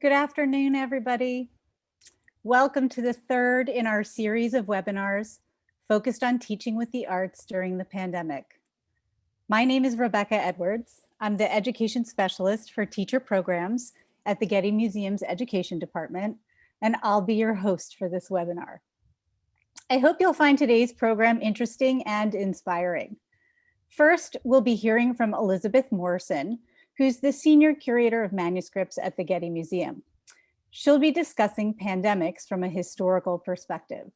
Good afternoon, everybody. Welcome to the third in our series of webinars focused on teaching with the arts during the pandemic. My name is Rebecca Edwards. I'm the education specialist for teacher programs at the Getty Museum's Education Department, and I'll be your host for this webinar. I hope you'll find today's program interesting and inspiring. First, we'll be hearing from Elizabeth Morrison, who's the Senior Curator of Manuscripts at the Getty Museum. She'll be discussing pandemics from a historical perspective.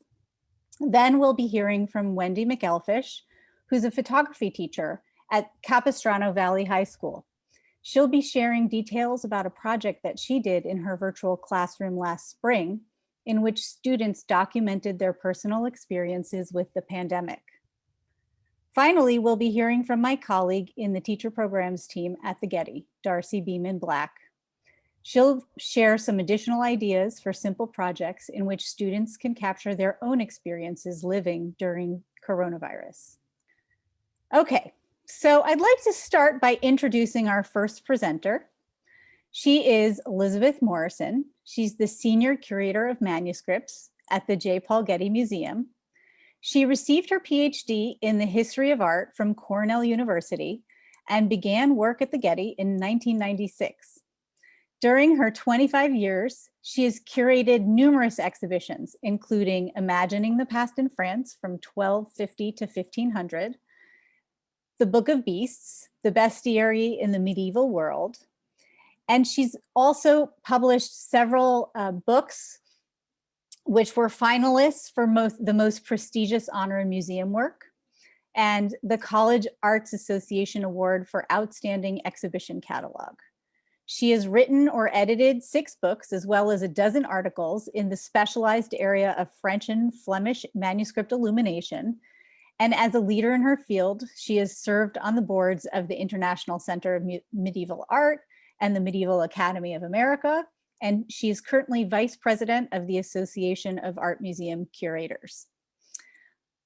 Then we'll be hearing from Wendy McElligott, who's a photography teacher at Capistrano Valley High School. She'll be sharing details about a project that she did in her virtual classroom last spring, in which students documented their personal experiences with the pandemic. Finally, we'll be hearing from my colleague in the teacher programs team at the Getty, Darcy Beeman Black. She'll share some additional ideas for simple projects in which students can capture their own experiences living during coronavirus. Okay, so I'd like to start by introducing our first presenter. She is Elizabeth Morrison. She's the Senior Curator of Manuscripts at the J. Paul Getty Museum. She received her PhD in the history of art from Cornell University and began work at the Getty in 1996. During her 25 years, she has curated numerous exhibitions, including Imagining the Past in France from 1250 to 1500, The Book of Beasts, The Bestiary in the Medieval World, and she's also published several books which were finalists for the most prestigious honor in museum work, and the College Arts Association Award for Outstanding Exhibition Catalog. She has written or edited 6 books, as well as a dozen articles in the specialized area of French and Flemish manuscript illumination. And as a leader in her field, she has served on the boards of the International Center of Medieval Art and the Medieval Academy of America, and she is currently Vice President of the Association of Art Museum Curators.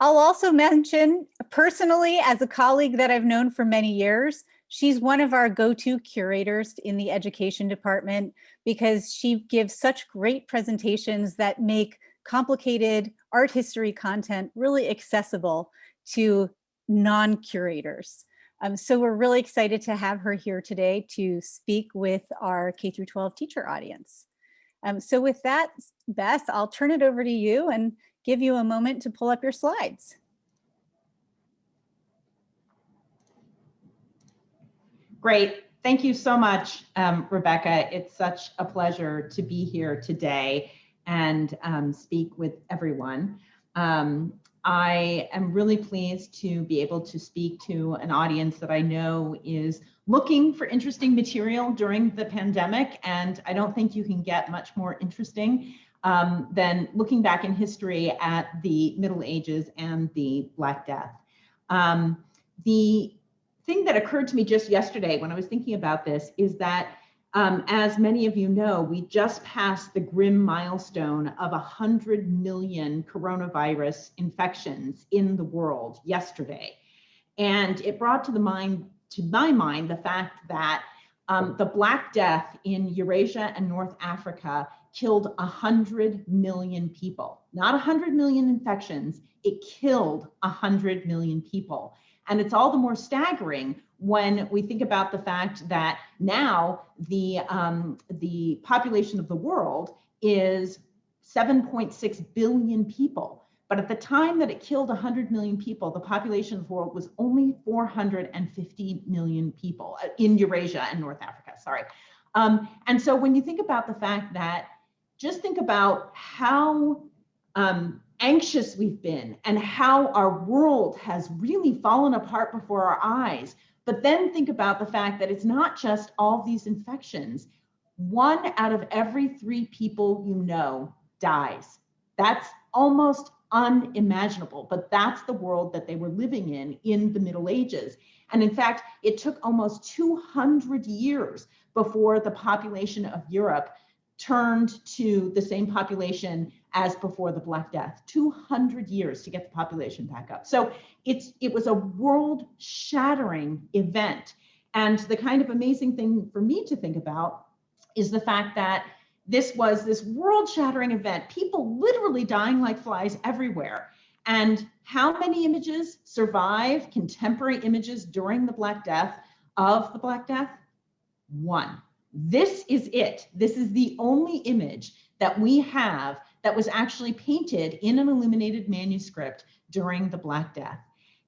I'll also mention, personally, as a colleague that I've known for many years, she's one of our go-to curators in the education department because she gives such great presentations that make complicated art history content really accessible to non-curators. So we're really excited to have her here today to speak with our K-12 teacher audience. So with that, Beth, I'll turn it over to you and give you a moment to pull up your slides. Great. Thank you so much, Rebecca. It's such a pleasure to be here today and speak with everyone. I am really pleased to be able to speak to an audience that I know is looking for interesting material during the pandemic, and I don't think you can get much more interesting than looking back in history at the Middle Ages and the Black Death. The thing that occurred to me just yesterday when I was thinking about this is that as many of you know, we just passed the grim milestone of 100 million coronavirus infections in the world yesterday. And it brought to my mind the fact that the Black Death in Eurasia and North Africa killed 100 million people. Not 100 million infections, it killed 100 million people. And it's all the more staggering when we think about the fact that now the population of the world is 7.6 billion people. But at the time that it killed 100 million people, the population of the world was only 450 million people in Eurasia and North Africa, sorry. And so when you think about the fact that, just think about how anxious we've been and how our world has really fallen apart before our eyes. But then think about the fact that it's not just all these infections. 1 out of every 3 people you know dies. That's almost unimaginable, but that's the world that they were living in the Middle Ages. And in fact, it took almost 200 years before the population of Europe turned to the same population as before the Black Death. 200 years to get the population back up. So it was a world-shattering event. And the kind of amazing thing for me to think about is the fact that this was this world-shattering event, people literally dying like flies everywhere. And how many images survive, contemporary images during the Black Death, of the Black Death? One. This is it. This is the only image that we have that was actually painted in an illuminated manuscript during the Black Death.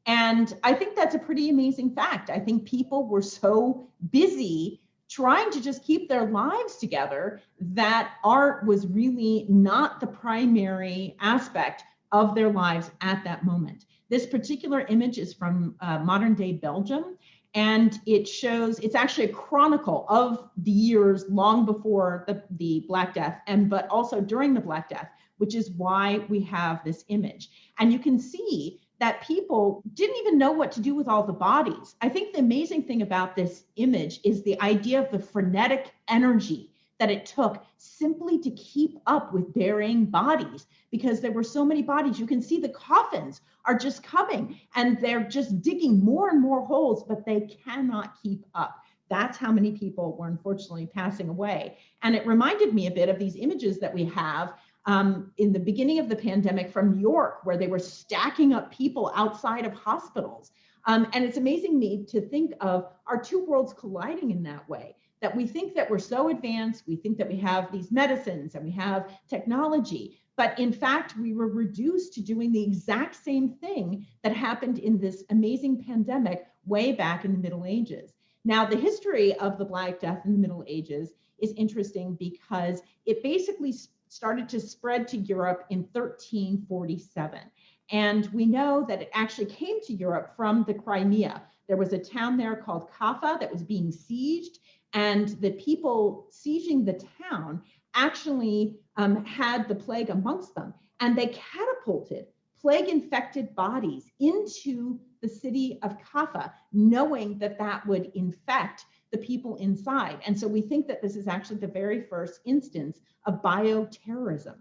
And I think that's a pretty amazing fact. I think people were so busy trying to just keep their lives together that art was really not the primary aspect of their lives at that moment. This particular image is from modern day Belgium, and it shows, it's actually a chronicle of the years long before the Black Death, but also during the Black Death, which is why we have this image. And you can see that people didn't even know what to do with all the bodies. I think the amazing thing about this image is the idea of the frenetic energy that it took simply to keep up with burying bodies, because there were so many bodies. You can see the coffins are just coming and they're just digging more and more holes, but they cannot keep up. That's how many people were unfortunately passing away. And it reminded me a bit of these images that we have in the beginning of the pandemic from New York, where they were stacking up people outside of hospitals. And it's amazing me to think of our two worlds colliding in that way, that we think that we're so advanced, we think that we have these medicines and we have technology, but in fact, we were reduced to doing the exact same thing that happened in this amazing pandemic way back in the Middle Ages. Now, the history of the Black Death in the Middle Ages is interesting because it basically started to spread to Europe in 1347. And we know that it actually came to Europe from the Crimea. There was a town there called Kaffa that was being sieged, and the people sieging the town actually had the plague amongst them, and they catapulted plague-infected bodies into the city of Kaffa, knowing that that would infect the people inside. And so we think that this is actually the very first instance of bioterrorism,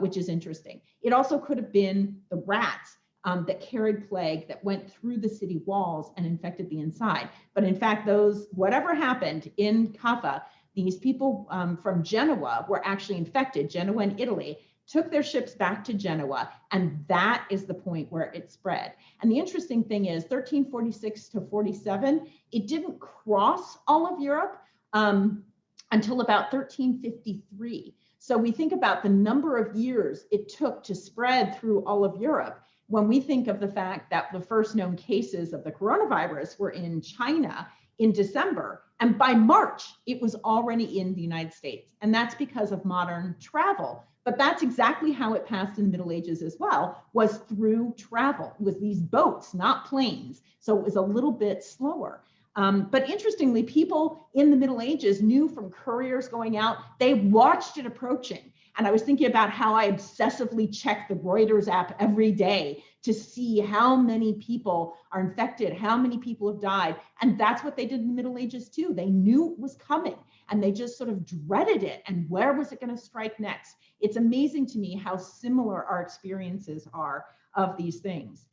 which is interesting. It also could have been the rats that carried plague that went through the city walls and infected the inside. But in fact, whatever happened in Kaffa, these people from Genoa were actually infected. Genoa in Italy took their ships back to Genoa, and that is the point where it spread. And the interesting thing is 1346 to 47, it didn't cross all of Europe until about 1353. So we think about the number of years it took to spread through all of Europe. When we think of the fact that the first known cases of the coronavirus were in China in December, and by March, it was already in the United States. And that's because of modern travel. But that's exactly how it passed in the Middle Ages as well, was through travel, with these boats, not planes. So it was a little bit slower. But interestingly, people in the Middle Ages knew from couriers going out, they watched it approaching. And I was thinking about how I obsessively check the Reuters app every day to see how many people are infected, how many people have died. And that's what they did in the Middle Ages too. They knew it was coming and they just sort of dreaded it. And where was it going to strike next? It's amazing to me how similar our experiences are of these things.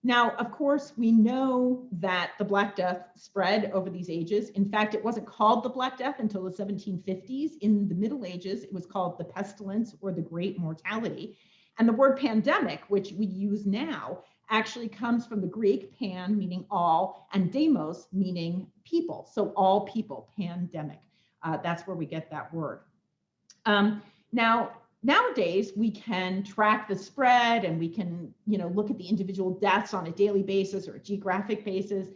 Now, of course, we know that the Black Death spread over these ages. In fact, it wasn't called the Black Death until the 1750s. In the Middle Ages, it was called the pestilence or the Great Mortality. And the word pandemic, which we use now, actually comes from the Greek pan, meaning all, and demos, meaning people. So all people, pandemic. That's where we get that word. Nowadays, we can track the spread and we can, look at the individual deaths on a daily basis or a geographic basis.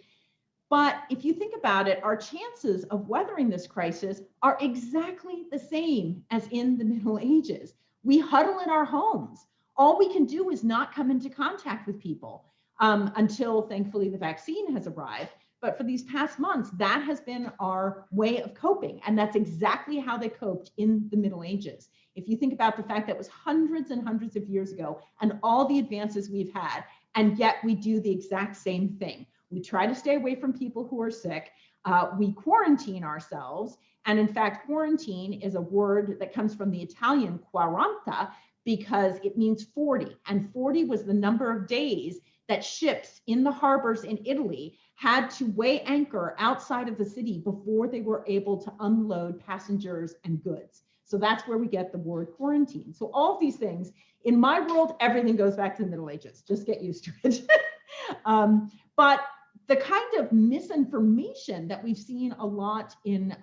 But if you think about it, our chances of weathering this crisis are exactly the same as in the Middle Ages. We huddle in our homes. All we can do is not come into contact with people until, thankfully, the vaccine has arrived. But for these past months, that has been our way of coping. And that's exactly how they coped in the Middle Ages. If you think about the fact that it was hundreds and hundreds of years ago and all the advances we've had, and yet we do the exact same thing. We try to stay away from people who are sick. We quarantine ourselves. And in fact, quarantine is a word that comes from the Italian quaranta because it means 40. And 40 was the number of days that ships in the harbors in Italy had to weigh anchor outside of the city before they were able to unload passengers and goods. So that's where we get the word quarantine. So all of these things, in my world, everything goes back to the Middle Ages. Just get used to it. But the kind of misinformation that we've seen a lot in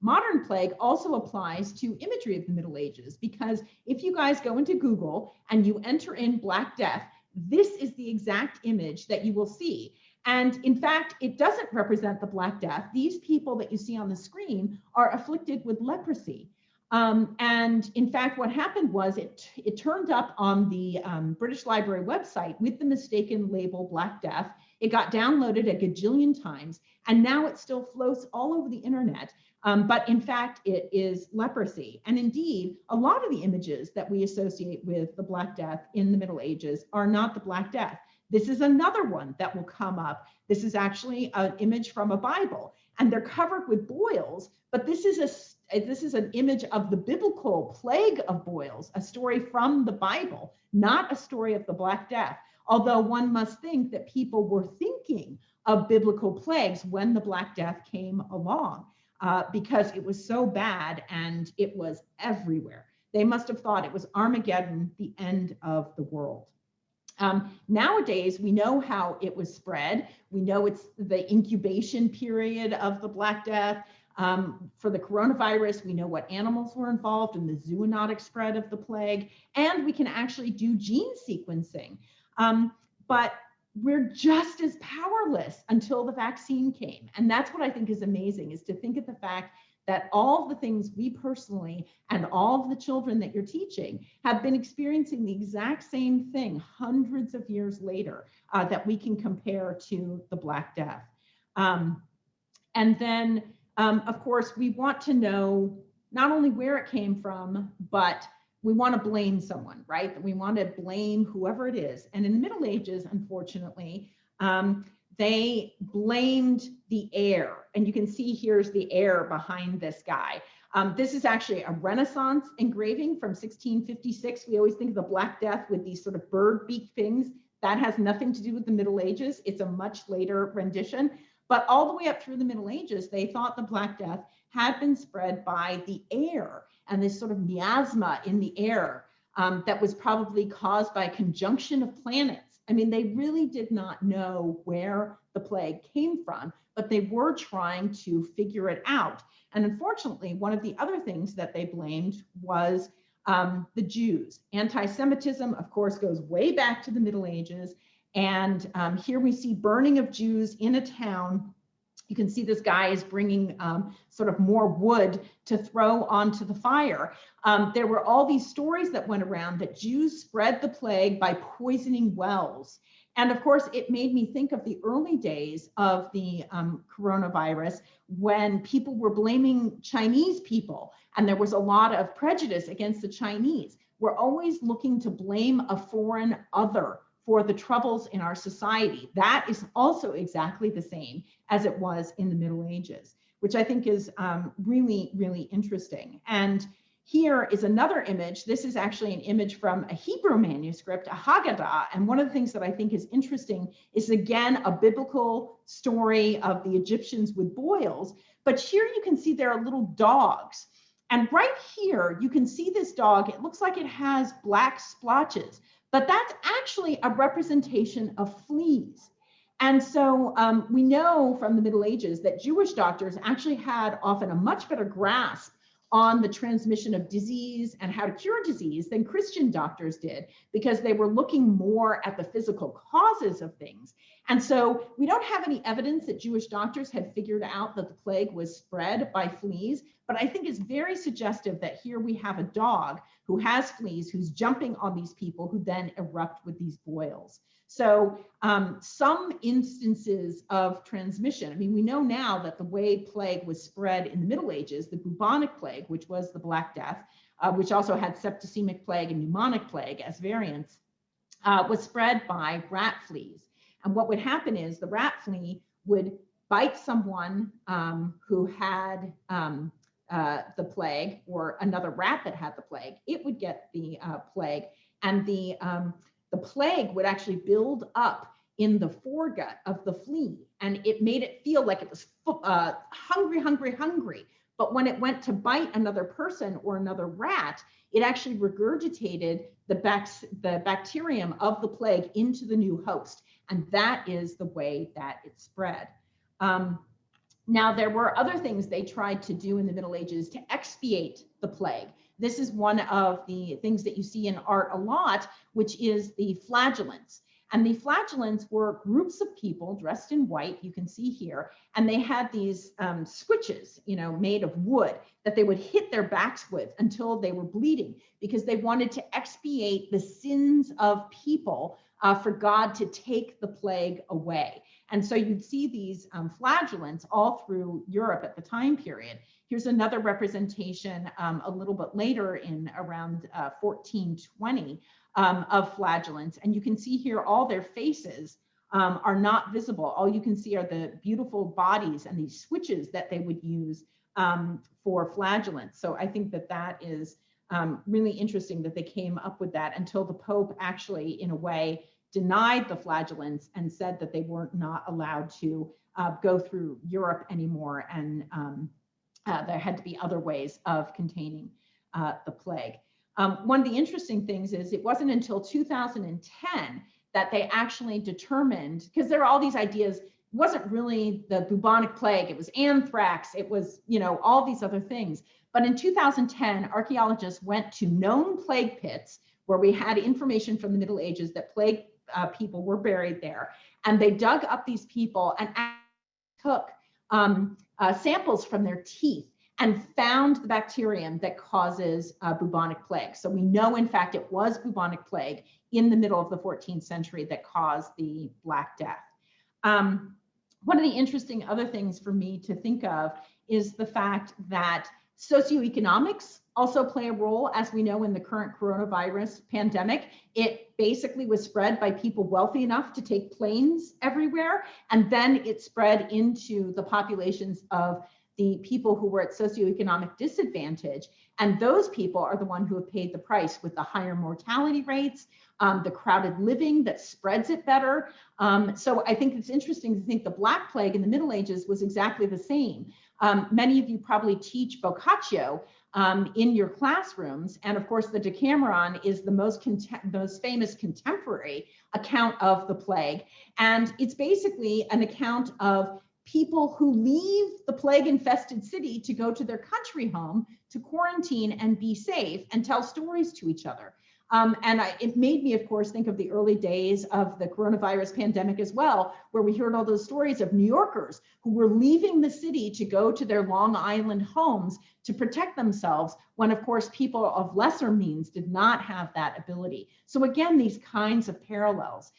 modern plague also applies to imagery of the Middle Ages, because if you guys go into Google and you enter in Black Death, this is the exact image that you will see. And in fact, it doesn't represent the Black Death. These people that you see on the screen are afflicted with leprosy. And in fact, what happened was it turned up on the British Library website with the mistaken label Black Death. It got downloaded a gajillion times, and now it still floats all over the internet. But in fact, it is leprosy. And indeed, a lot of the images that we associate with the Black Death in the Middle Ages are not the Black Death. This is another one that will come up. This is actually an image from a Bible, and they're covered with boils, but this is an image of the biblical plague of boils, a story from the Bible, not a story of the Black Death. Although one must think that people were thinking of biblical plagues when the Black Death came along, because it was so bad and it was everywhere. They must have thought it was Armageddon, the end of the world. Nowadays, we know how it was spread. We know it's the incubation period of the Black Death. For the coronavirus, we know what animals were involved in the zoonotic spread of the plague, and we can actually do gene sequencing. But we're just as powerless until the vaccine came. And that's what I think is amazing, is to think of the fact that all of the things we personally and all of the children that you're teaching have been experiencing the exact same thing hundreds of years later, that we can compare to the Black Death. And then, of course, we want to know not only where it came from, but we want to blame someone, right? We want to blame whoever it is. And in the Middle Ages, unfortunately, they blamed the air. And you can see here's the air behind this guy. This is actually a Renaissance engraving from 1656. We always think of the Black Death with these sort of bird beak things. That has nothing to do with the Middle Ages. It's a much later rendition. But all the way up through the Middle Ages, they thought the Black Death had been spread by the air and this sort of miasma in the air that was probably caused by a conjunction of planets. I mean, they really did not know where the plague came from, but they were trying to figure it out. And unfortunately, one of the other things that they blamed was the Jews. Anti-Semitism, of course, goes way back to the Middle Ages. And here we see burning of Jews in a town. You can see this guy is bringing sort of more wood to throw onto the fire. There were all these stories that went around that Jews spread the plague by poisoning wells. And of course, it made me think of the early days of the coronavirus, when people were blaming Chinese people, and there was a lot of prejudice against the Chinese. We're always looking to blame a foreign other for the troubles in our society. That is also exactly the same as it was in the Middle Ages, which I think is really, really interesting. And here is another image. This is actually an image from a Hebrew manuscript, a Haggadah. And one of the things that I think is interesting is, again, a biblical story of the Egyptians with boils. But here you can see there are little dogs. And right here, you can see this dog. It looks like it has black splotches, but that's actually a representation of fleas. And so we know from the Middle Ages that Jewish doctors actually had often a much better grasp on the transmission of disease and how to cure disease than Christian doctors did, because they were looking more at the physical causes of things. And so we don't have any evidence that Jewish doctors had figured out that the plague was spread by fleas, but I think it's very suggestive that here we have a dog who has fleas, who's jumping on these people who then erupt with these boils. So some instances of transmission, I mean, we know now that the way plague was spread in the Middle Ages, the bubonic plague, which was the Black Death, which also had septicemic plague and pneumonic plague as variants, was spread by rat fleas. And what would happen is the rat flea would bite someone who had the plague, or another rat that had the plague. It would get the plague, and the plague would actually build up in the foregut of the flea, and it made it feel like it was hungry, hungry, hungry. But when it went to bite another person or another rat, it actually regurgitated the bacterium of the plague into the new host. And that is the way that it spread. Now, there were other things they tried to do in the Middle Ages to expiate the plague. This is one of the things that you see in art a lot, which is the flagellants. And the flagellants were groups of people dressed in white, you can see here, and they had these switches, made of wood that they would hit their backs with until they were bleeding, because they wanted to expiate the sins of people for God to take the plague away. And so you'd see these flagellants all through Europe at the time period. Here's another representation a little bit later in around 1420 of flagellants. And you can see here all their faces are not visible. All you can see are the beautiful bodies and these switches that they would use for flagellants. So I think that that is really interesting that they came up with that until the Pope actually, in a way, denied the flagellants and said that they were not allowed to go through Europe anymore, and there had to be other ways of containing the plague. One of the interesting things is it wasn't until 2010 that they actually determined, because there are all these ideas, it wasn't really the bubonic plague, it was anthrax, it was, all these other things. But in 2010, archaeologists went to known plague pits where we had information from the Middle Ages that plague people were buried there. And they dug up these people and took samples from their teeth and found the bacterium that causes bubonic plague. So we know, in fact, it was bubonic plague in the middle of the 14th century that caused the Black Death. One of the interesting other things for me to think of is the fact that socioeconomics also play a role. As we know, in the current coronavirus pandemic, it basically was spread by people wealthy enough to take planes everywhere, and then it spread into the populations of the people who were at socioeconomic disadvantage. And those people are the ones who have paid the price with the higher mortality rates, the crowded living that spreads it better. So I think it's interesting to think the Black Plague in the Middle Ages was exactly the same. Many of you probably teach Boccaccio in your classrooms. And of course, the Decameron is the most famous contemporary account of the plague. And it's basically an account of people who leave the plague-infested city to go to their country home to quarantine and be safe and tell stories to each other. It made me, of course, think of the early days of the coronavirus pandemic as well, where we heard all those stories of New Yorkers who were leaving the city to go to their Long Island homes to protect themselves, when, of course, people of lesser means did not have that ability. So again, these kinds of parallels.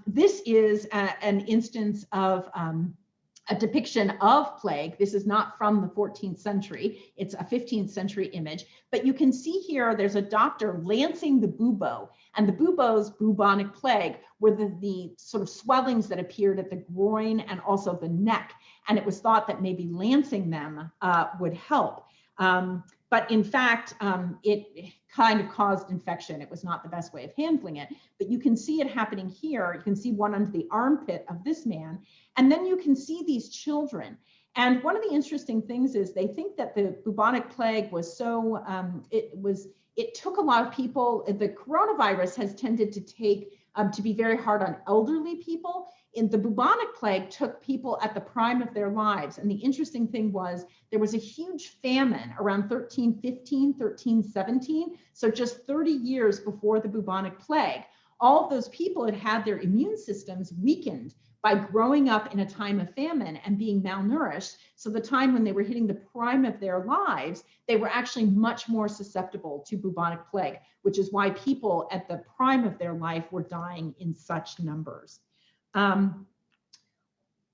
This is an instance of a depiction of plague. This is not from the 14th century. It's a 15th century image. But you can see here, there's a doctor lancing the bubo. And the bubo's bubonic plague were the sort of swellings that appeared at the groin and also the neck. And it was thought that maybe lancing them would help. But in fact, it kind of caused infection. It was not the best way of handling it. But you can see it happening here. You can see one under the armpit of this man. And then you can see these children. And one of the interesting things is they think that the bubonic plague was so, it took a lot of people. The coronavirus has tended to to be very hard on elderly people. In the bubonic plague took people at the prime of their lives. And the interesting thing was there was a huge famine around 1315, 1317. So just 30 years before the bubonic plague. All of those people had had their immune systems weakened by growing up in a time of famine and being malnourished. So the time when they were hitting the prime of their lives, they were actually much more susceptible to bubonic plague, which is why people at the prime of their life were dying in such numbers.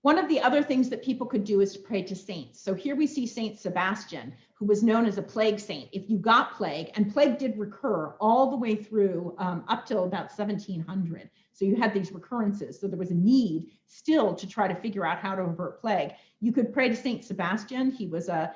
One of the other things that people could do is to pray to saints. So here we see Saint Sebastian, who was known as a plague saint. If you got plague, and plague did recur all the way through up till about 1700. So you had these recurrences. So there was a need still to try to figure out how to avert plague. You could pray to Saint Sebastian. He was a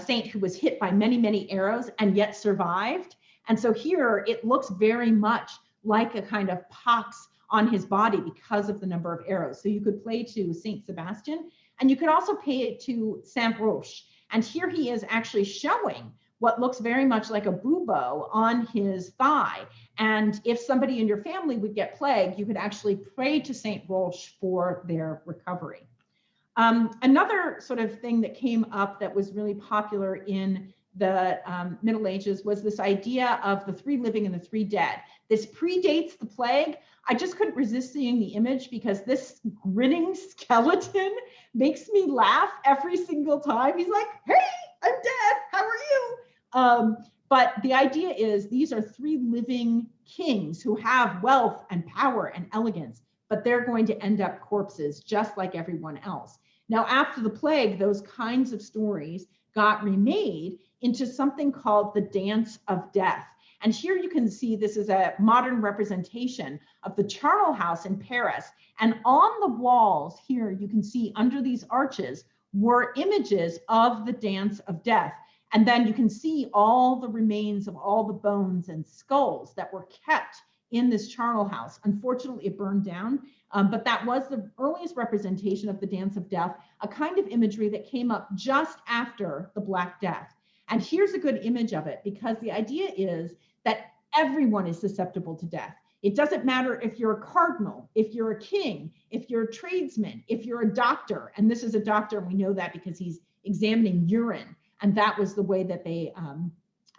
saint who was hit by many, many arrows and yet survived. And so here it looks very much like a kind of pox on his body because of the number of arrows. So you could pray to Saint Sebastian, and you could also pay it to Saint Roche. And here he is actually showing what looks very much like a bubo on his thigh. And if somebody in your family would get plague, you could actually pray to Saint Roche for their recovery. Another sort of thing that came up that was really popular in the Middle Ages was this idea of the 3 living and the 3 dead. This predates the plague. I just couldn't resist seeing the image because this grinning skeleton makes me laugh every single time. He's like, hey, I'm dead, how are you? But the idea is these are 3 living kings who have wealth and power and elegance, but they're going to end up corpses just like everyone else. Now, after the plague, those kinds of stories got remade into something called the Dance of Death. And here you can see this is a modern representation of the charnel house in Paris. And on the walls here, you can see under these arches were images of the Dance of Death. And then you can see all the remains of all the bones and skulls that were kept in this charnel house. Unfortunately, it burned down, but that was the earliest representation of the Dance of Death, a kind of imagery that came up just after the Black Death. And here's a good image of it, because the idea is that everyone is susceptible to death. It doesn't matter if you're a cardinal, if you're a king, if you're a tradesman, if you're a doctor, and this is a doctor, and we know that because he's examining urine, and that was the way that they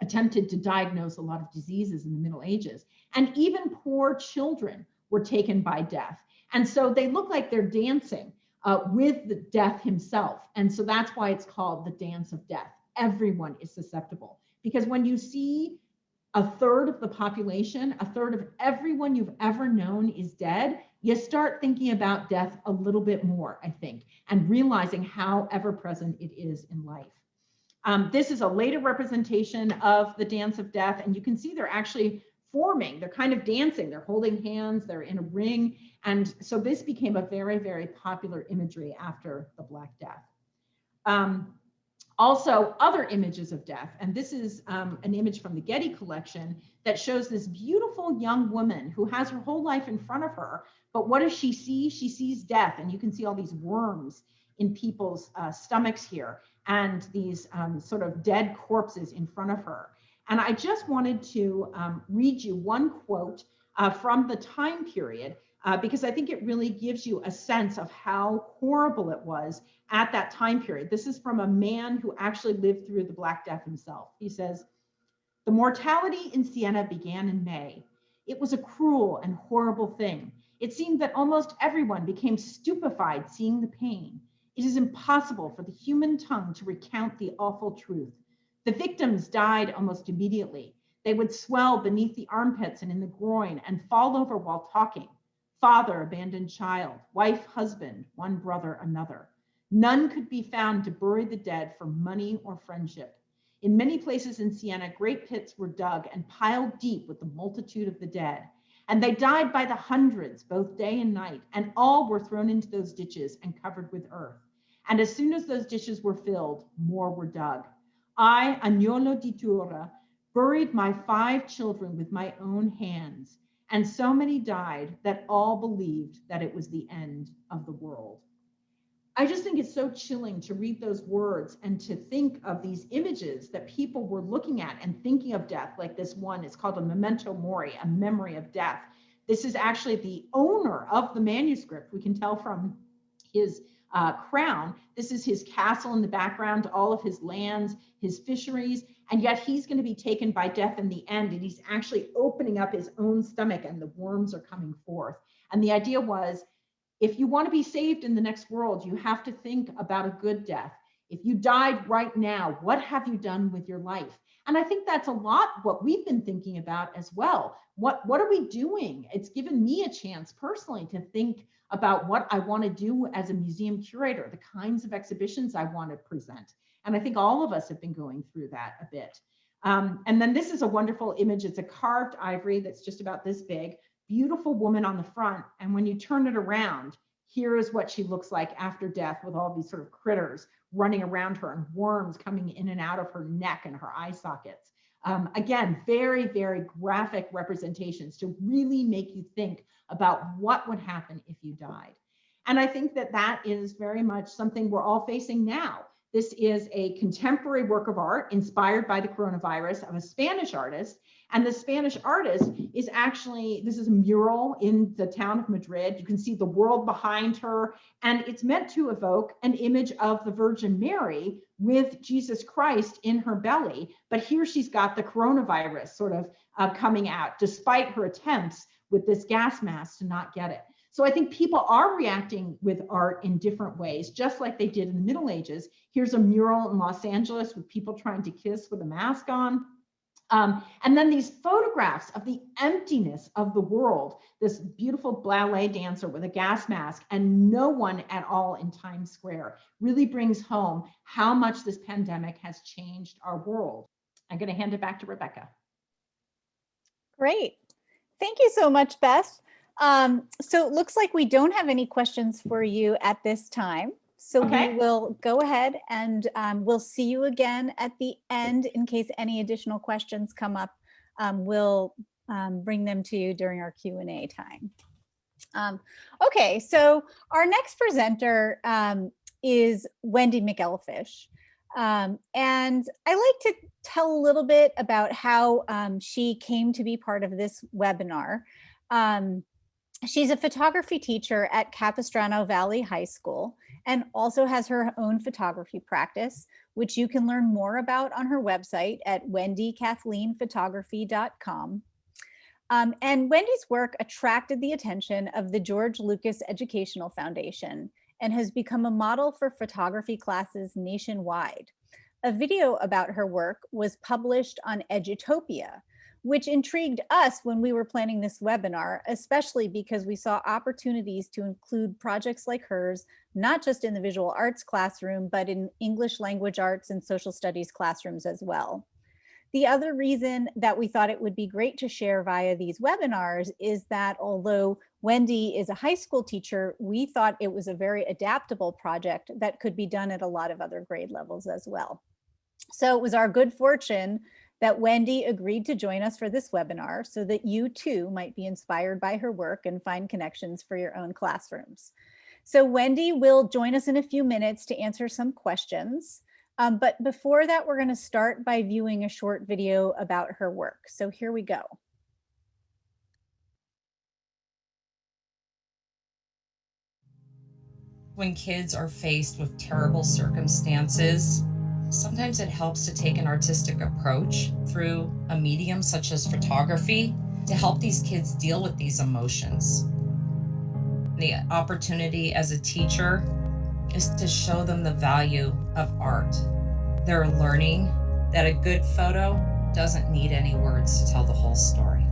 attempted to diagnose a lot of diseases in the Middle Ages. And even poor children were taken by death. And so they look like they're dancing with the death himself. And so that's why it's called the Dance of Death. Everyone is susceptible, because when you see a third of the population, a third of everyone you've ever known is dead, you start thinking about death a little bit more, I think, and realizing how ever present it is in life. This is a later representation of the Dance of Death, and you can see they're actually forming, they're kind of dancing, they're holding hands, they're in a ring. And so this became a very, very popular imagery after the Black Death. Also, other images of death, and this is an image from the Getty collection that shows this beautiful young woman who has her whole life in front of her, but what does she see? She sees death, and you can see all these worms in people's stomachs here, and these sort of dead corpses in front of her. And I just wanted to read you one quote from the time period, because I think it really gives you a sense of how horrible it was at that time period. This is from a man who actually lived through the Black Death himself. He says, "The mortality in Siena began in May. It was a cruel and horrible thing. It seemed that almost everyone became stupefied seeing the pain. It is impossible for the human tongue to recount the awful truth. The victims died almost immediately. They would swell beneath the armpits and in the groin and fall over while talking. Father abandoned child, wife, husband, one brother, another. None could be found to bury the dead for money or friendship. In many places in Siena, great pits were dug and piled deep with the multitude of the dead. And they died by the hundreds, both day and night, and all were thrown into those ditches and covered with earth. And as soon as those ditches were filled, more were dug. I, Agnolo di Tura, buried my 5 children with my own hands, and so many died that all believed that it was the end of the world." I just think it's so chilling to read those words and to think of these images that people were looking at and thinking of death, like this one. It's called a memento mori, a memory of death. This is actually the owner of the manuscript. We can tell from his crown. This is his castle in the background, all of his lands, his fisheries, and yet he's going to be taken by death in the end, and he's actually opening up his own stomach and the worms are coming forth. And the idea was, if you want to be saved in the next world, you have to think about a good death. If you died right now, what have you done with your life? And I think that's a lot what we've been thinking about as well. What are we doing? It's given me a chance personally to think about what I want to do as a museum curator, the kinds of exhibitions I want to present. And I think all of us have been going through that a bit. And then this is a wonderful image. It's a carved ivory that's just about this big, beautiful woman on the front. And when you turn it around, here is what she looks like after death, with all these sort of critters running around her and worms coming in and out of her neck and her eye sockets. Again, very, very graphic representations to really make you think about what would happen if you died. And I think that that is very much something we're all facing now. This is a contemporary work of art inspired by the coronavirus of a Spanish artist. And the Spanish artist is actually, this is a mural in the town of Madrid. You can see the world behind her. And it's meant to evoke an image of the Virgin Mary with Jesus Christ in her belly. But here she's got the coronavirus sort of coming out, despite her attempts with this gas mask to not get it. So I think people are reacting with art in different ways, just like they did in the Middle Ages. Here's a mural in Los Angeles with people trying to kiss with a mask on. And then these photographs of the emptiness of the world, this beautiful ballet dancer with a gas mask and no one at all in Times Square, really brings home how much this pandemic has changed our world. I'm going to hand it back to Rebecca. Great. Thank you so much, Beth. So it looks like we don't have any questions for you at this time. So we will go ahead and we'll see you again at the end in case any additional questions come up. We'll bring them to you during our Q&A time. Okay, so our next presenter is Wendy McElligott. And I like to tell a little bit about how she came to be part of this webinar. She's a photography teacher at Capistrano Valley High School and also has her own photography practice, which you can learn more about on her website at wendycathleenphotography.com. And Wendy's work attracted the attention of the George Lucas Educational Foundation and has become a model for photography classes nationwide. A video about her work was published on Edutopia, which intrigued us when we were planning this webinar, especially because we saw opportunities to include projects like hers, not just in the visual arts classroom, but in English language arts and social studies classrooms as well. The other reason that we thought it would be great to share via these webinars is that although Wendy is a high school teacher, we thought it was a very adaptable project that could be done at a lot of other grade levels as well. So it was our good fortune that Wendy agreed to join us for this webinar so that you too might be inspired by her work and find connections for your own classrooms. So Wendy will join us in a few minutes to answer some questions. But before that, we're going to start by viewing a short video about her work. So here we go. When kids are faced with terrible circumstances, sometimes it helps to take an artistic approach through a medium such as photography to help these kids deal with these emotions. The opportunity as a teacher is to show them the value of art. They're learning that a good photo doesn't need any words to tell the whole story.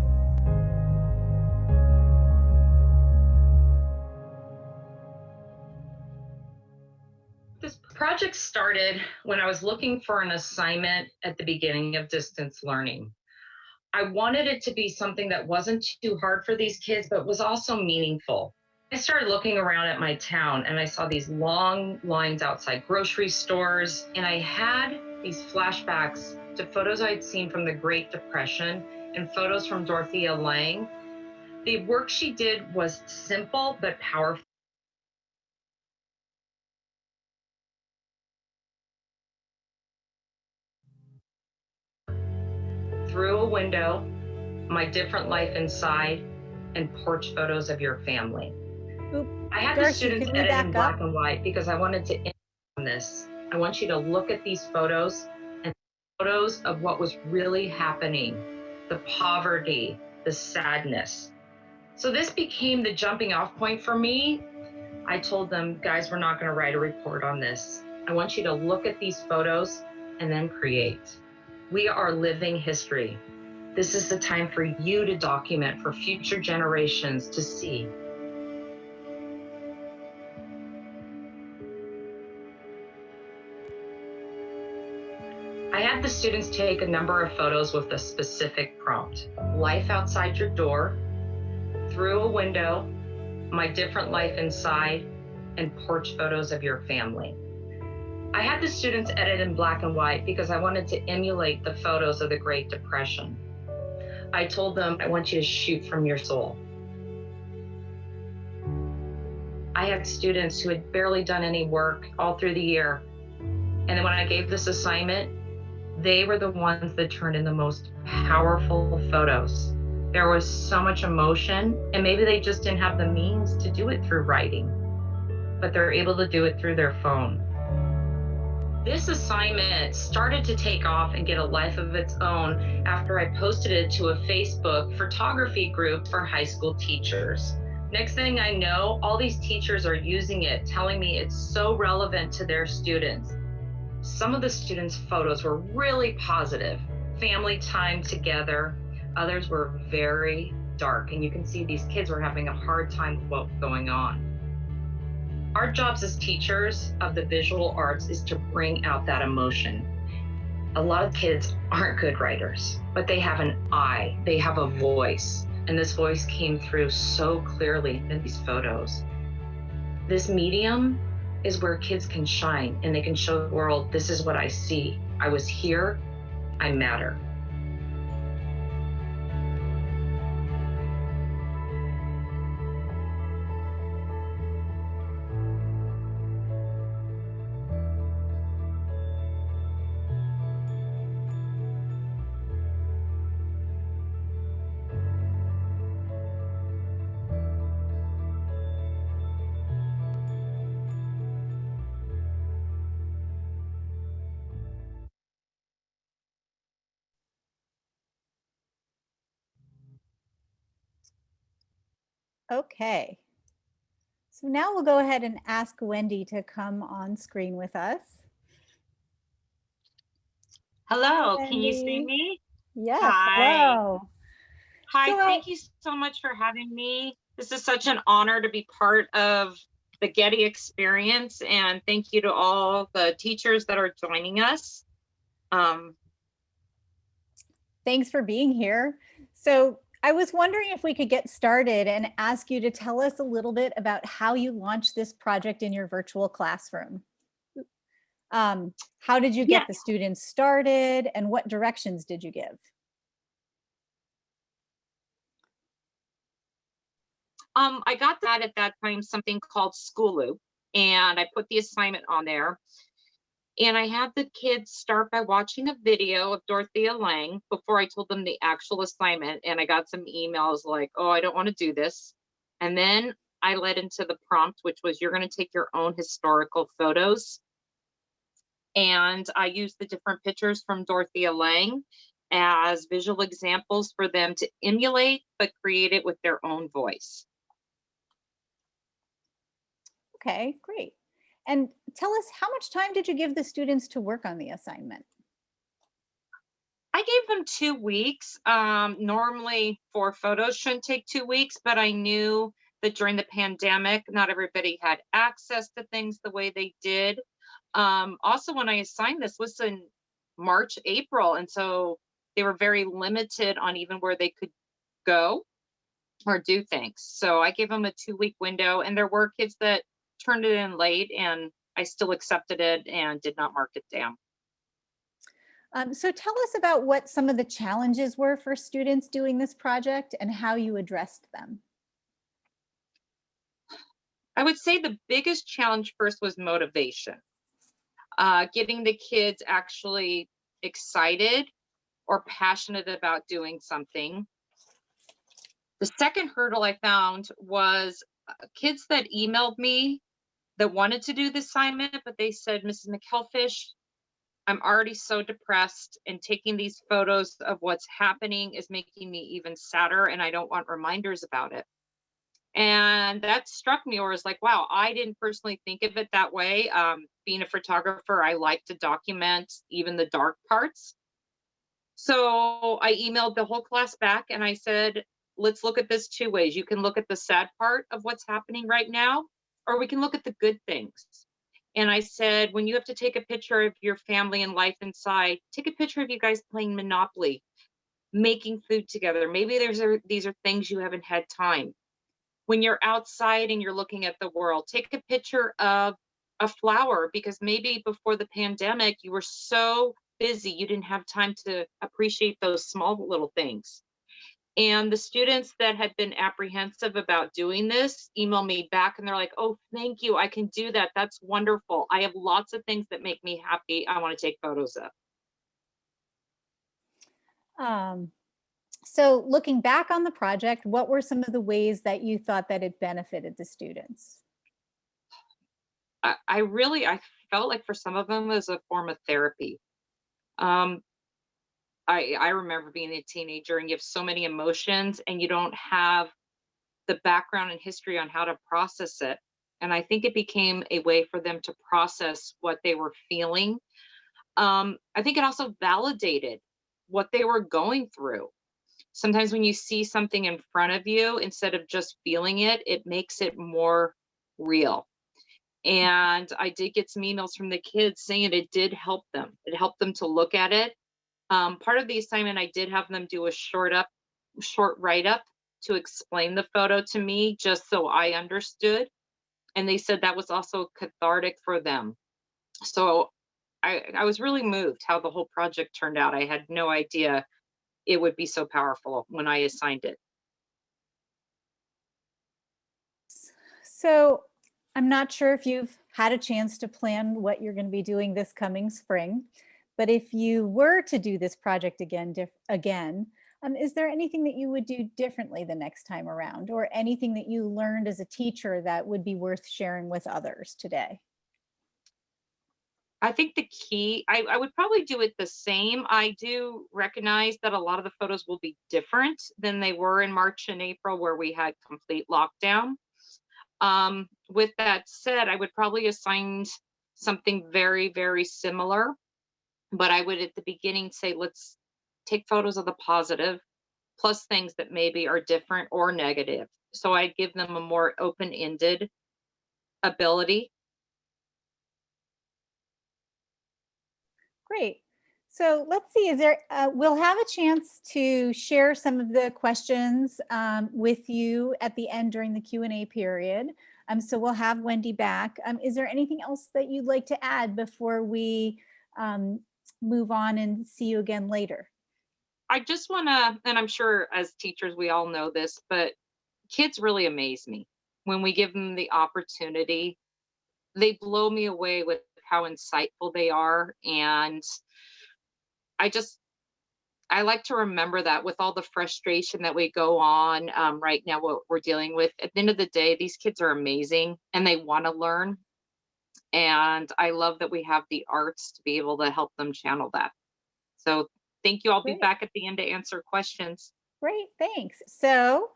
This project started when I was looking for an assignment at the beginning of distance learning. I wanted it to be something that wasn't too hard for these kids, but was also meaningful. I started looking around at my town and I saw these long lines outside grocery stores, and I had these flashbacks to photos I'd seen from the Great Depression and photos from Dorothea Lange. The work she did was simple but powerful. Through a window, my different life inside, and porch photos of your family. Oop, I had Darcy, the students could we edit back in up? black and white because I wanted to end on this. I want you to look at these photos and photos of what was really happening, the poverty, the sadness. So this became the jumping off point for me. I told them, guys, we're not going to write a report on this. I want you to look at these photos and then create. We are living history. This is the time for you to document for future generations to see. I had the students take a number of photos with a specific prompt. Life outside your door, through a window, my different life inside, and porch photos of your family. I had the students edit in black and white because I wanted to emulate the photos of the Great Depression. I told them, I want you to shoot from your soul. I had students who had barely done any work all through the year, And then when I gave this assignment, they were the ones that turned in the most powerful photos. There was so much emotion, and maybe they just didn't have the means to do it through writing, but they're able to do it through their phone. This assignment started to take off and get a life of its own after I posted it to a Facebook photography group for high school teachers. Next thing I know, all these teachers are using it, telling me it's so relevant to their students. Some of the students' photos were really positive, family time together. Others were very dark, and you can see these kids were having a hard time with what's going on. Our jobs as teachers of the visual arts is to bring out that emotion. A lot of kids aren't good writers, but they have an eye, they have a voice, and this voice came through so clearly in these photos. This medium is where kids can shine, and they can show the world, this is what I see. I was here, I matter. Okay. So now we'll go ahead and ask Wendy to come on screen with us. Hello, Hi, can you see Wendy. me? Yes, Hi. hello. Hi, So, thank you so much for having me. This is such an honor to be part of the Getty experience, and thank you to all the teachers that are joining us. Thanks for being here. So I was wondering if we could get started and ask you to tell us a little bit about how you launched this project in your virtual classroom. How did you get the students started, and what directions did you give? I got that at that time, something called School Loop, and I put the assignment on there. And I had the kids start by watching a video of Dorothea Lange before I told them the actual assignment. And I got some emails like, oh, I don't want to do this. And then I led into the prompt, which was, you're going to take your own historical photos. And I used the different pictures from Dorothea Lange as visual examples for them to emulate, but create it with their own voice. Okay, great. And tell us, how much time did you give the students to work on the assignment? I gave them 2 weeks. Normally 4 photos shouldn't take 2 weeks, but I knew that during the pandemic, not everybody had access to things the way they did. Also, when I assigned this was in March, April, and so they were very limited on even where they could go or do things. So I gave them a 2-week window, and there were kids that turned it in late, and I still accepted it and did not mark it down. So tell us about what some of the challenges were for students doing this project and how you addressed them. I would say the biggest challenge first was motivation. Getting the kids actually excited or passionate about doing something. The second hurdle I found was kids that emailed me that wanted to do the assignment, but they said, Mrs. McElligott, I'm already so depressed, and taking these photos of what's happening is making me even sadder, and I don't want reminders about it. And that struck me, or was like, wow, I didn't personally think of it that way. Being a photographer, I like to document even the dark parts. So I emailed the whole class back and I said, let's look at this 2 ways. You can look at the sad part of what's happening right now, or we can look at the good things. And I said, when you have to take a picture of your family and life inside, take a picture of you guys playing Monopoly, making food together. Maybe these are things you haven't had time. When you're outside and you're looking at the world, take a picture of a flower, because maybe before the pandemic, you were so busy, you didn't have time to appreciate those small little things. And the students that had been apprehensive about doing this email me back and they're like, oh, thank you. I can do that. That's wonderful. I have lots of things that make me happy. I want to take photos of. So looking back on the project, what were some of the ways that you thought that it benefited the students? I felt like for some of them it was a form of therapy. I remember being a teenager and you have so many emotions and you don't have the background and history on how to process it. And I think it became a way for them to process what they were feeling. I think it also validated what they were going through. Sometimes when you see something in front of you, instead of just feeling it, it makes it more real. And I did get some emails from the kids saying it did help them. It helped them to look at it. Part of the assignment, I did have them do a short write-up to explain the photo to me, just so I understood. And they said that was also cathartic for them. So I was really moved how the whole project turned out. I had no idea it would be so powerful when I assigned it. So I'm not sure if you've had a chance to plan what you're going to be doing this coming spring, but if you were to do this project again, is there anything that you would do differently the next time around, or anything that you learned as a teacher that would be worth sharing with others today? I think the key, I would probably do it the same. I do recognize that a lot of the photos will be different than they were in March and April, where we had complete lockdown. With that said, I would probably assign something very, very similar, but I would at the beginning say, let's take photos of the positive, plus things that maybe are different or negative. So I'd give them a more open-ended ability. Great. So let's see, we'll have a chance to share some of the questions with you at the end during the Q&A period. So we'll have Wendy back. Is there anything else that you'd like to add before we move on and see you again later? I just want to, and I'm sure as teachers, we all know this, but kids really amaze me. When we give them the opportunity, they blow me away with how insightful they are. And I like to remember that with all the frustration that we go on right now, what we're dealing with, at the end of the day, these kids are amazing and they want to learn. And I love that we have the arts to be able to help them channel that. So thank you. I'll be back at the end to answer questions. Great, thanks. So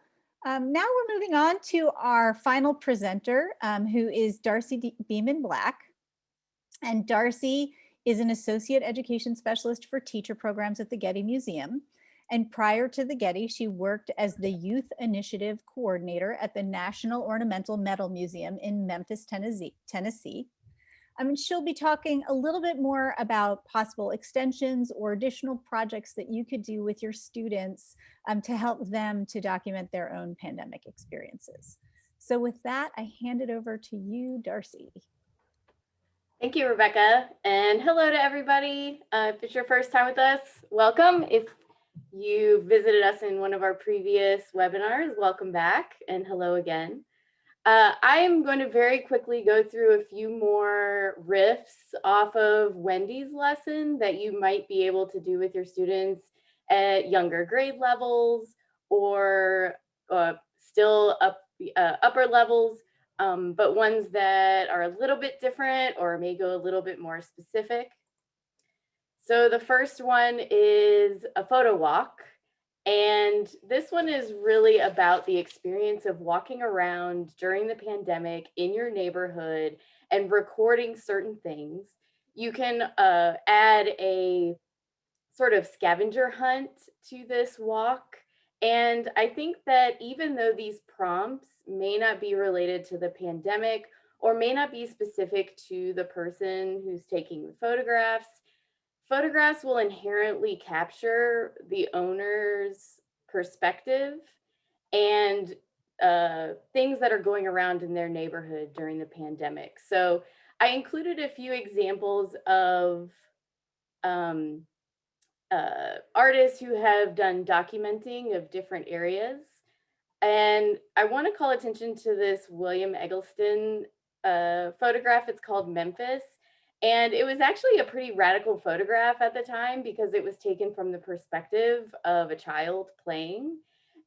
now we're moving on to our final presenter, who is Darcy Beeman-Black. And Darcy is an associate education specialist for teacher programs at the Getty Museum. And prior to the Getty, she worked as the youth initiative coordinator at the National Ornamental Metal Museum in Memphis, Tennessee. She'll be talking a little bit more about possible extensions or additional projects that you could do with your students to help them to document their own pandemic experiences. So with that, I hand it over to you, Darcy. Thank you, Rebecca, and hello to everybody. If it's your first time with us, welcome. If you visited us in one of our previous webinars, welcome back and hello again. I'm going to very quickly go through a few more riffs off of Wendy's lesson that you might be able to do with your students at younger grade levels or still upper levels, but ones that are a little bit different or may go a little bit more specific. So the first one is a photo walk. And this one is really about the experience of walking around during the pandemic in your neighborhood and recording certain things. You can add a sort of scavenger hunt to this walk. And I think that even though these prompts may not be related to the pandemic or may not be specific to the person who's taking the photographs, photographs will inherently capture the owner's perspective and things that are going around in their neighborhood during the pandemic. So I included a few examples of artists who have done documenting of different areas. And I want to call attention to this William Eggleston photograph. It's called Memphis. And it was actually a pretty radical photograph at the time because it was taken from the perspective of a child playing.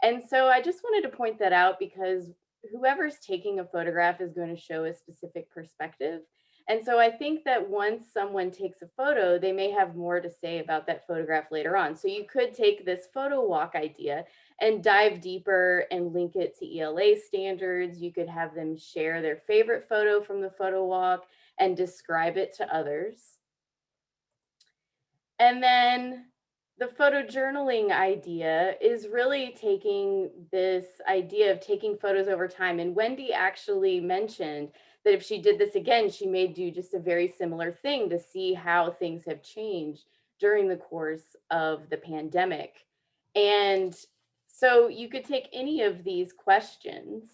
And so I just wanted to point that out because whoever's taking a photograph is going to show a specific perspective. And so I think that once someone takes a photo, they may have more to say about that photograph later on. So you could take this photo walk idea and dive deeper and link it to ELA standards. You could have them share their favorite photo from the photo walk and describe it to others. And then the photojournaling idea is really taking this idea of taking photos over time. And Wendy actually mentioned that if she did this again, she may do just a very similar thing to see how things have changed during the course of the pandemic. And so you could take any of these questions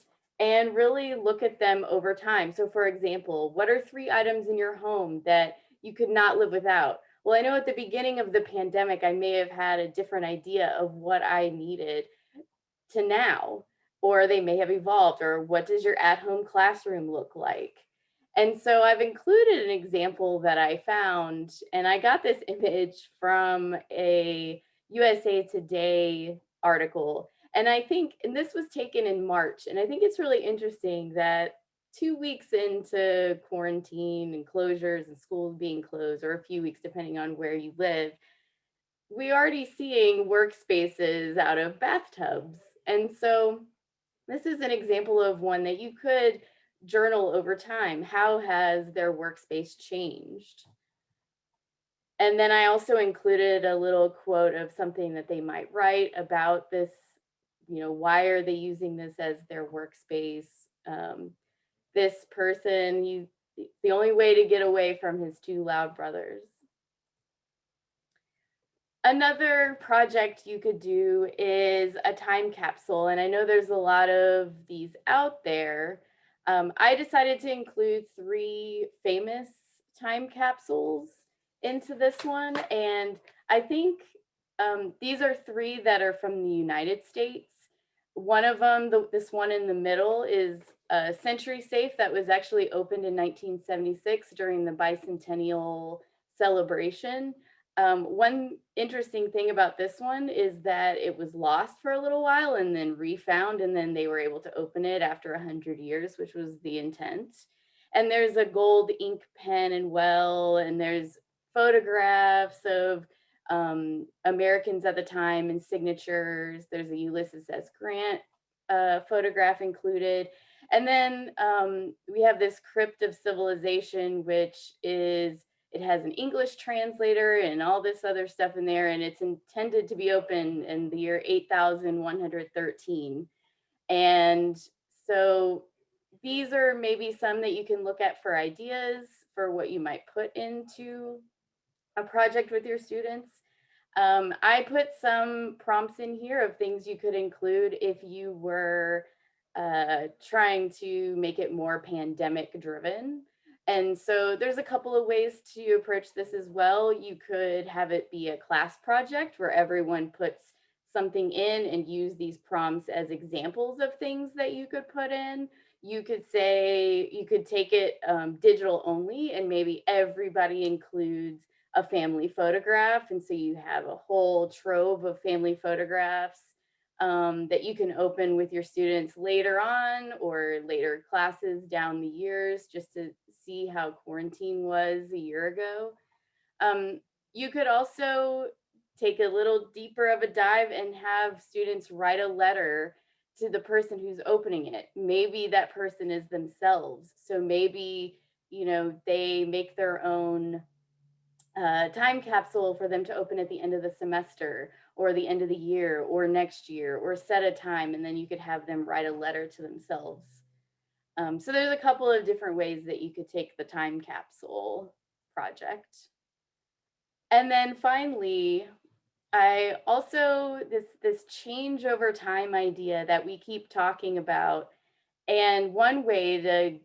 and really look at them over time. So for example, what are 3 items in your home that you could not live without? Well, I know at the beginning of the pandemic, I may have had a different idea of what I needed to now, or they may have evolved, or what does your at-home classroom look like? And so I've included an example that I found, and I got this image from a USA Today article. And I think, and this was taken in March, and I think it's really interesting that 2 weeks into quarantine and closures and schools being closed, or a few weeks depending on where you live, we already seeing workspaces out of bathtubs. And so this is an example of one that you could journal over time. How has their workspace changed? And then I also included a little quote of something that they might write about this, why are they using this as their workspace? This person, the only way to get away from his 2 loud brothers. Another project you could do is a time capsule. And I know there's a lot of these out there. I decided to include 3 famous time capsules into this one. And I think these are 3 that are from the United States. One of them, this one in the middle, is a Century Safe that was actually opened in 1976 during the bicentennial celebration. One interesting thing about this one is that it was lost for a little while and then refound, and then they were able to open it after 100 years, which was the intent. And there's a gold ink pen and well, and there's photographs of Americans at the time and signatures. There's a Ulysses S. Grant photograph included. And then we have this Crypt of Civilization, which is, it has an English translator and all this other stuff in there, and it's intended to be open in the year 8113. And so these are maybe some that you can look at for ideas for what you might put into a project with your students. I put some prompts in here of things you could include if you were trying to make it more pandemic driven. And so there's a couple of ways to approach this as well. You could have it be a class project where everyone puts something in and use these prompts as examples of things that you could put in. You could say, you could take it digital only, and maybe everybody includes a family photograph. And so you have a whole trove of family photographs that you can open with your students later on or later classes down the years, just to see how quarantine was a year ago. You could also take a little deeper of a dive and have students write a letter to the person who's opening it. Maybe that person is themselves. So maybe, they make their own time capsule for them to open at the end of the semester or the end of the year or next year, or set a time, and then you could have them write a letter to themselves. So there's a couple of different ways that you could take the time capsule project. And then finally, I also, this change over time idea that we keep talking about, and one way to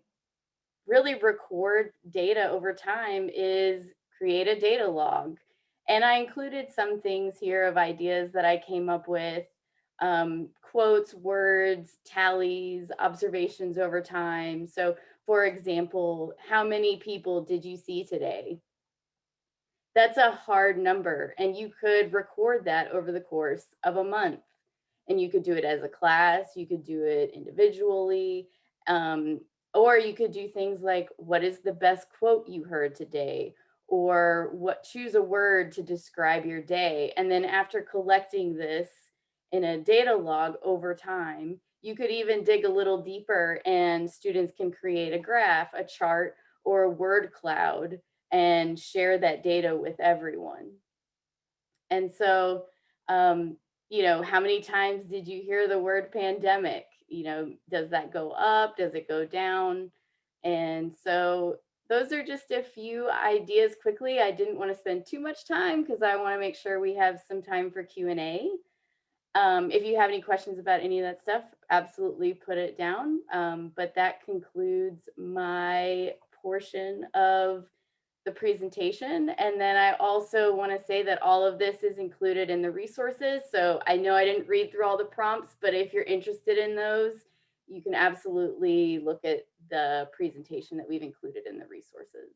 really record data over time is create a data log. And I included some things here of ideas that I came up with, quotes, words, tallies, observations over time. So for example, how many people did you see today? That's a hard number, and you could record that over the course of a month. And you could do it as a class, you could do it individually, or you could do things like, what is the best quote you heard today? Or choose a word to describe your day. And then after collecting this in a data log over time, you could even dig a little deeper and students can create a graph, a chart, or a word cloud and share that data with everyone. And so, how many times did you hear the word pandemic? Does that go up? Does it go down? And so those are just a few ideas quickly. I didn't want to spend too much time because I want to make sure we have some time for Q&A. If you have any questions about any of that stuff, absolutely put it down. But that concludes my portion of the presentation. And then I also want to say that all of this is included in the resources. So I know I didn't read through all the prompts, but if you're interested in those, you can absolutely look at the presentation that we've included in the resources.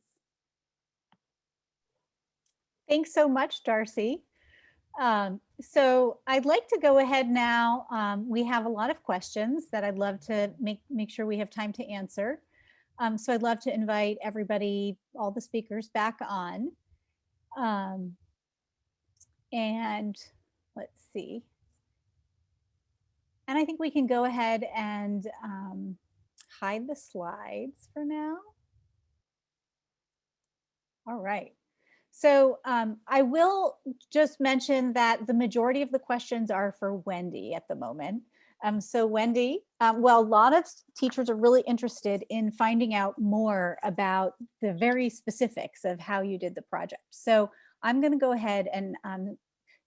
Thanks so much, Darcy. So I'd like to go ahead now. We have a lot of questions that I'd love to make sure we have time to answer. So I'd love to invite everybody, all the speakers back on. And let's see. And I think we can go ahead and hide the slides for now. All right. So I will just mention that the majority of the questions are for Wendy at the moment. So Wendy, well, a lot of teachers are really interested in finding out more about the very specifics of how you did the project. So I'm going to go ahead and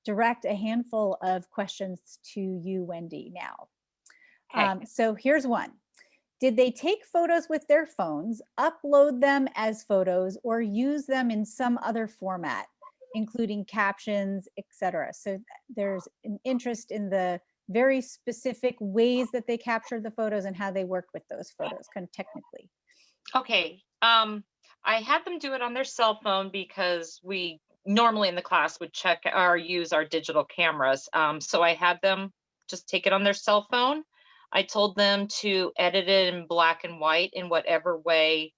direct a handful of questions to you, Wendy, now. Okay. So here's one. Did they take photos with their phones, upload them as photos, or use them in some other format, including captions, etc.? So there's an interest in the very specific ways that they captured the photos and how they worked with those photos, kind of technically. Okay. I had them do it on their cell phone because we normally in the class would check or use our digital cameras. So I had them just take it on their cell phone. I told them to edit it in black and white in whatever way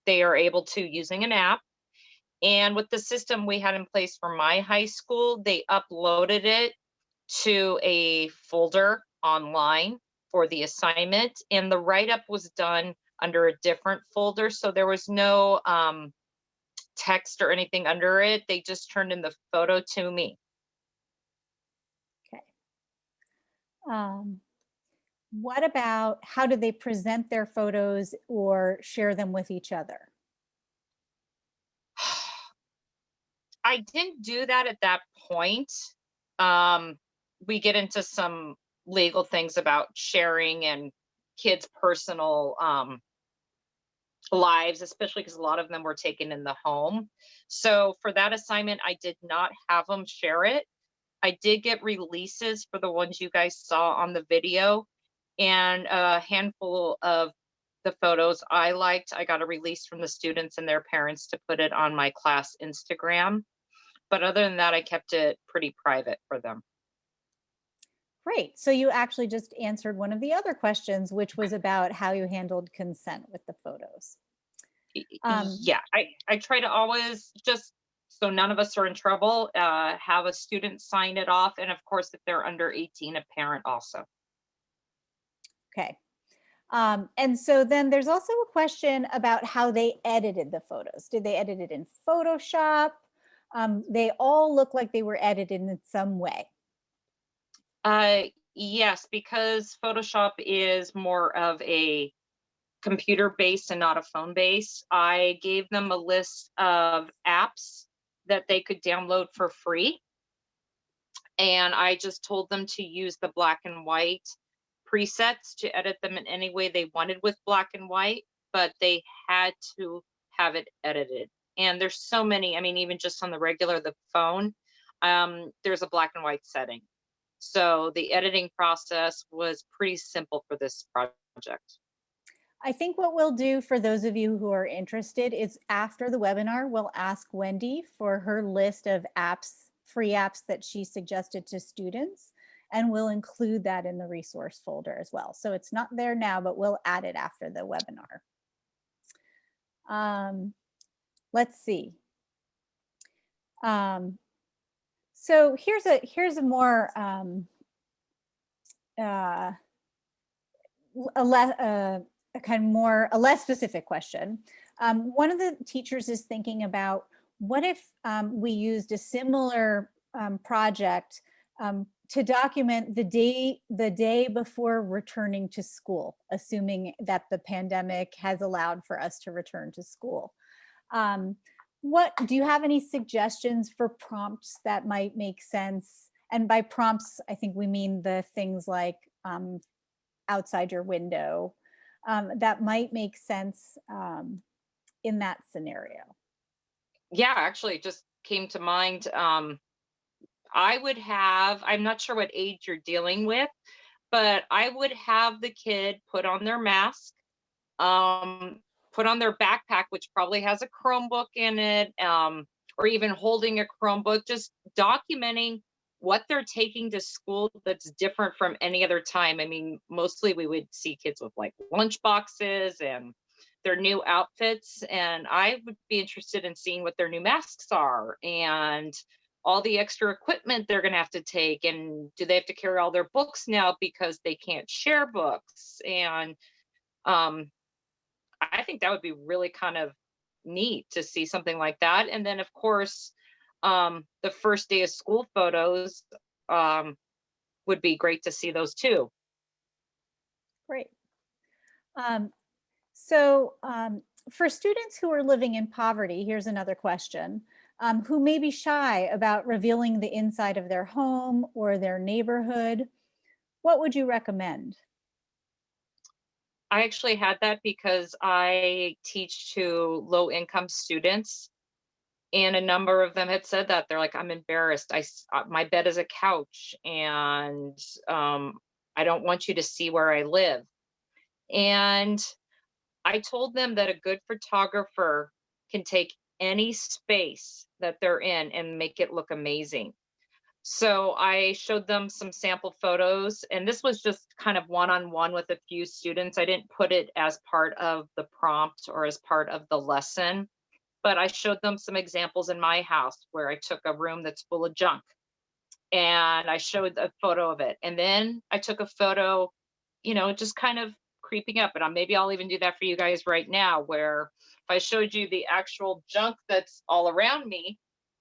they are able to using an app. And with the system we had in place for my high school, they uploaded it to a folder online for the assignment. And the write-up was done under a different folder. So there was no text or anything under it. They just turned in the photo to me. Okay. What about how did they present their photos or share them with each other? I didn't do that at that point. We get into some legal things about sharing and kids' personal lives, especially because a lot of them were taken in the home. So for that assignment, I did not have them share it. I did get releases for the ones you guys saw on the video, and a handful of the photos I liked, I got a release from the students and their parents to put it on my class Instagram. But other than that, I kept it pretty private for them. Great. So you actually just answered one of the other questions, which was about how you handled consent with the photos. Yeah, I try to always, just so none of us are in trouble, have a student sign it off. And of course, if they're under 18, a parent also. Okay. And so then there's also a question about how they edited the photos. Did they edit it in Photoshop? They all look like they were edited in some way. Yes, because Photoshop is more of a computer-based and not a phone-based. I gave them a list of apps that they could download for free. And I just told them to use the black and white presets to edit them in any way they wanted with black and white, but they had to have it edited And there's so many, I mean, even just on the regular, the phone, there's a black and white setting. So the editing process was pretty simple for this project. I think what we'll do for those of you who are interested is after the webinar, we'll ask Wendy for her list of apps, free apps that she suggested to students, and we'll include that in the resource folder as well. So it's not there now, but we'll add it after the webinar. Let's see. So here's a more a less specific question. One of the teachers is thinking about what if we used a similar project to document the day before returning to school, assuming that the pandemic has allowed for us to return to school. What do you have any suggestions for prompts that might make sense? And by prompts, I think we mean the things like outside your window that might make sense in that scenario. Yeah, actually, it just came to mind. I would have, I'm not sure what age you're dealing with, but I would have the kid put on their mask, put on their backpack, which probably has a Chromebook in it, or even holding a Chromebook, just documenting what they're taking to school that's different from any other time. I mean, mostly we would see kids with like lunch boxes and their new outfits, and I would be interested in seeing what their new masks are and all the extra equipment they're going to have to take, and do they have to carry all their books now because they can't share books? And I think that would be really kind of neat to see something like that. And then of course, the first day of school photos would be great to see those too. Great. So for students who are living in poverty, here's another question, who may be shy about revealing the inside of their home or their neighborhood, what would you recommend? I actually had that because I teach to low income students, and a number of them had said that they're like, I'm embarrassed. My bed is a couch, and I don't want you to see where I live. And I told them that a good photographer can take any space that they're in and make it look amazing. So I showed them some sample photos, and this was just kind of one-on-one with a few students. I didn't put it as part of the prompt or as part of the lesson, but I showed them some examples in my house where I took a room that's full of junk and I showed a photo of it. And then I took a photo, you know, just kind of creeping up. And maybe I'll even do that for you guys right now, where if I showed you the actual junk that's all around me,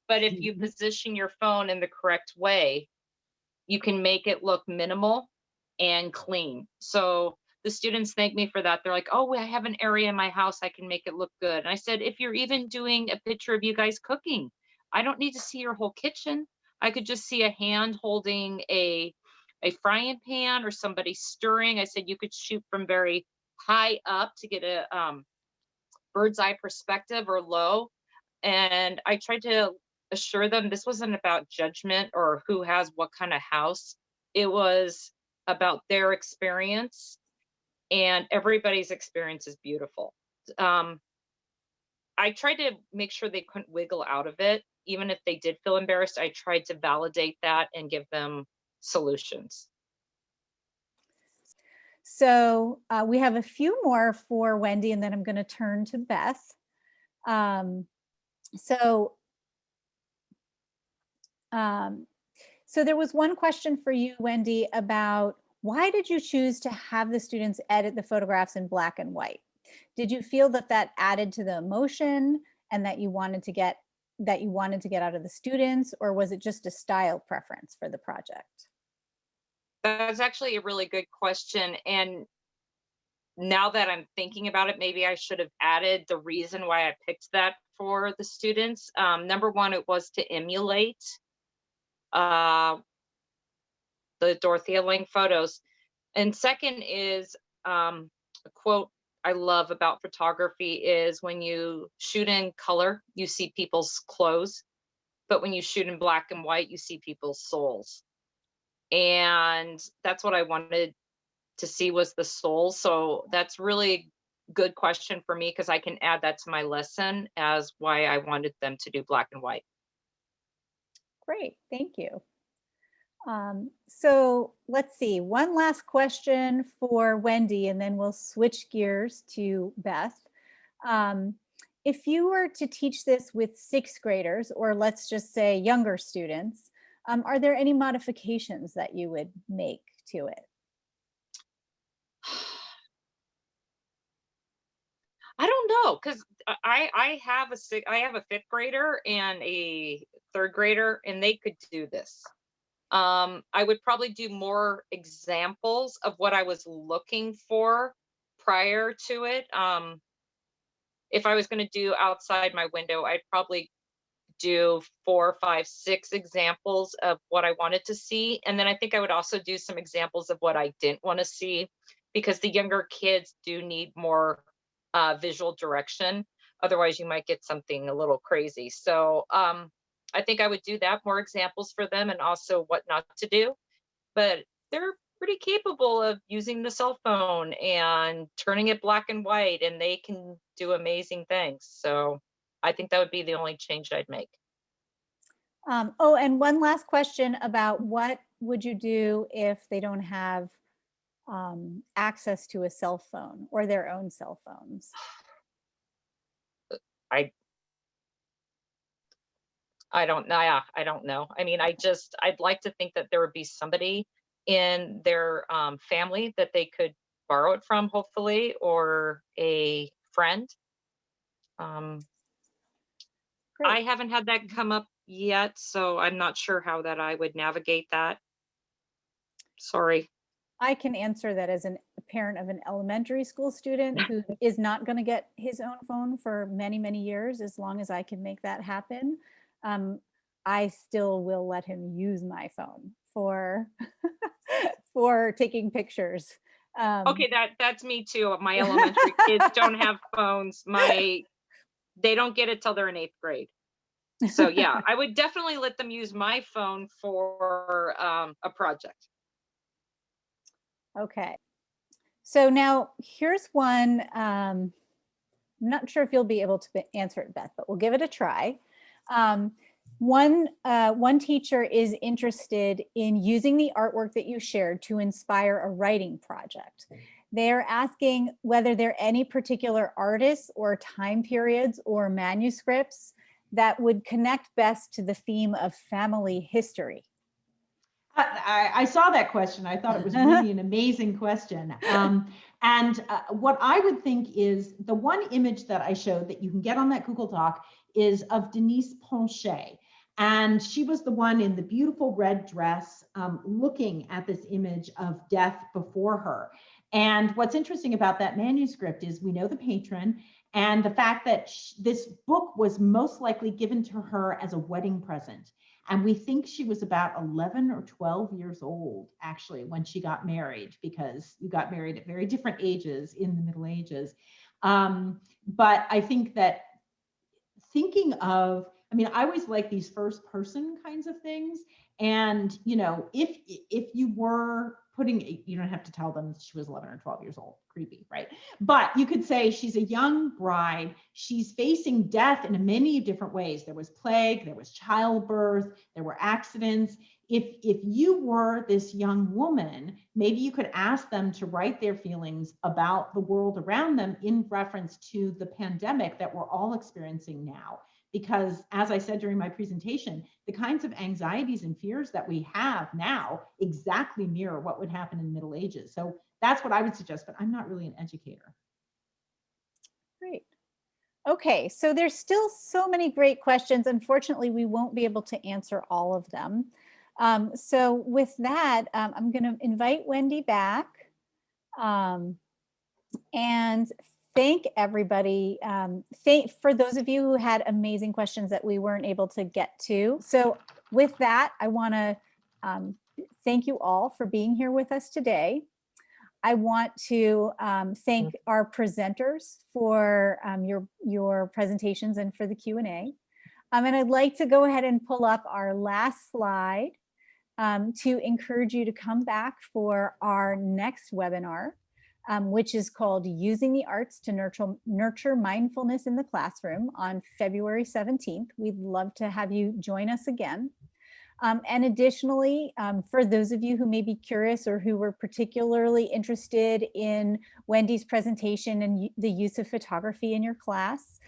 but if you position your phone in the correct way, you can make it look minimal and clean. So the students thank me for that. They're like, oh, I have an area in my house, I can make it look good. And I said, if you're even doing a picture of you guys cooking, I don't need to see your whole kitchen. I could just see a hand holding a frying pan or somebody stirring. I said you could shoot from very high up to get a bird's eye perspective or low. And I tried to assure them this wasn't about judgment or who has what kind of house. It was about their experience, and everybody's experience is beautiful. I tried to make sure they couldn't wiggle out of it. Even if they did feel embarrassed, I tried to validate that and give them solutions. So we have a few more for Wendy, and then I'm going to turn to Beth. So there was one question for you, Wendy, about why did you choose to have the students edit the photographs in black and white? Did you feel that that added to the emotion and that you wanted to get out of the students, or was it just a style preference for the project? That's actually a really good question. And now that I'm thinking about it, maybe I should have added the reason why I picked that for the students. Number one, it was to emulate the Dorothea Lange photos. And second is a quote I love about photography is when you shoot in color, you see people's clothes, but when you shoot in black and white, you see people's souls. And that's what I wanted to see, was the soul. So that's really good question for me, because I can add that to my lesson as why I wanted them to do black and white. Great, thank you. So let's see, one last question for Wendy, and then we'll switch gears to Beth. If you were to teach this with sixth graders, or let's just say younger students, are there any modifications that you would make to it? I don't know, because I have a fifth grader and a third grader, and they could do this. I would probably do more examples of what I was looking for prior to it. If I was going to do outside my window, I'd probably do 4, 5, 6 examples of what I wanted to see. And then I think I would also do some examples of what I didn't want to see, because the younger kids do need more visual direction. Otherwise, you might get something a little crazy. So I think I would do that, more examples for them, and also what not to do. But they're pretty capable of using the cell phone and turning it black and white, and they can do amazing things. So I think that would be the only change I'd make. Oh, and one last question about what would you do if they don't have access to a cell phone or their own cell phones? I don't know. Yeah, I don't know. I mean, I'd like to think that there would be somebody in their family that they could borrow it from, hopefully, or a friend. I haven't had that come up yet, so I'm not sure how that I would navigate that. Sorry. I can answer that as a parent of an elementary school student who is not going to get his own phone for many, many years. As long as I can make that happen, I still will let him use my phone for for taking pictures. Okay, that's me too. My elementary kids don't have phones. They don't get it till they're in 8th grade. So yeah, I would definitely let them use my phone for a project. Okay. So now here's one. I'm not sure if you'll be able to answer it, Beth, but we'll give it a try. One teacher is interested in using the artwork that you shared to inspire a writing project. They're asking whether there are any particular artists or time periods or manuscripts that would connect best to the theme of family history. I saw that question. I thought it was really an amazing question. What I would think is the one image that I showed that you can get on that Google Doc is of Denise Ponchet. And she was the one in the beautiful red dress looking at this image of death before her. And what's interesting about that manuscript is we know the patron, and the fact that this book was most likely given to her as a wedding present. And we think she was about 11 or 12 years old, actually, when she got married, because you got married at very different ages in the Middle Ages. But I think that thinking of, I mean, I always like these first person kinds of things. And, you know, if you were putting, you don't have to tell them she was 11 or 12 years old, creepy, right? But you could say she's a young bride. She's facing death in many different ways. There was plague, there was childbirth, there were accidents. If you were this young woman, maybe you could ask them to write their feelings about the world around them in reference to the pandemic that we're all experiencing now. Because as I said during my presentation, the kinds of anxieties and fears that we have now exactly mirror what would happen in the Middle Ages. So that's what I would suggest, but I'm not really an educator. Great. Okay, so there's still so many great questions. Unfortunately, we won't be able to answer all of them. So with that, I'm going to invite Wendy back and thank everybody. For those of you who had amazing questions that we weren't able to get to. So with that, I want to thank you all for being here with us today. I want to thank our presenters for your presentations and for the Q&A. And I'd like to go ahead and pull up our last slide to encourage you to come back for our next webinar, which is called Using the Arts to Nurture Mindfulness in the Classroom on February 17th. We'd love to have you join us again. And additionally, for those of you who may be curious or who were particularly interested in Wendy's presentation and the use of photography in your class,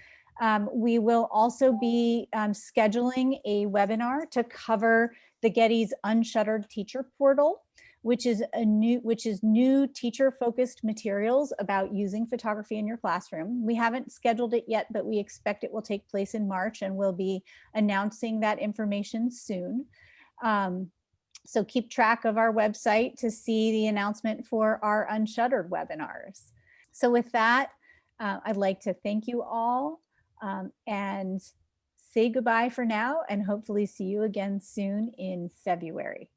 we will also be scheduling a webinar to cover the Getty's Unshuttered Teacher Portal, which is new teacher-focused materials about using photography in your classroom. We haven't scheduled it yet, but we expect it will take place in March, and we'll be announcing that information soon. So keep track of our website to see the announcement for our Unshuttered webinars. So with that, I'd like to thank you all and say goodbye for now, and hopefully see you again soon in February.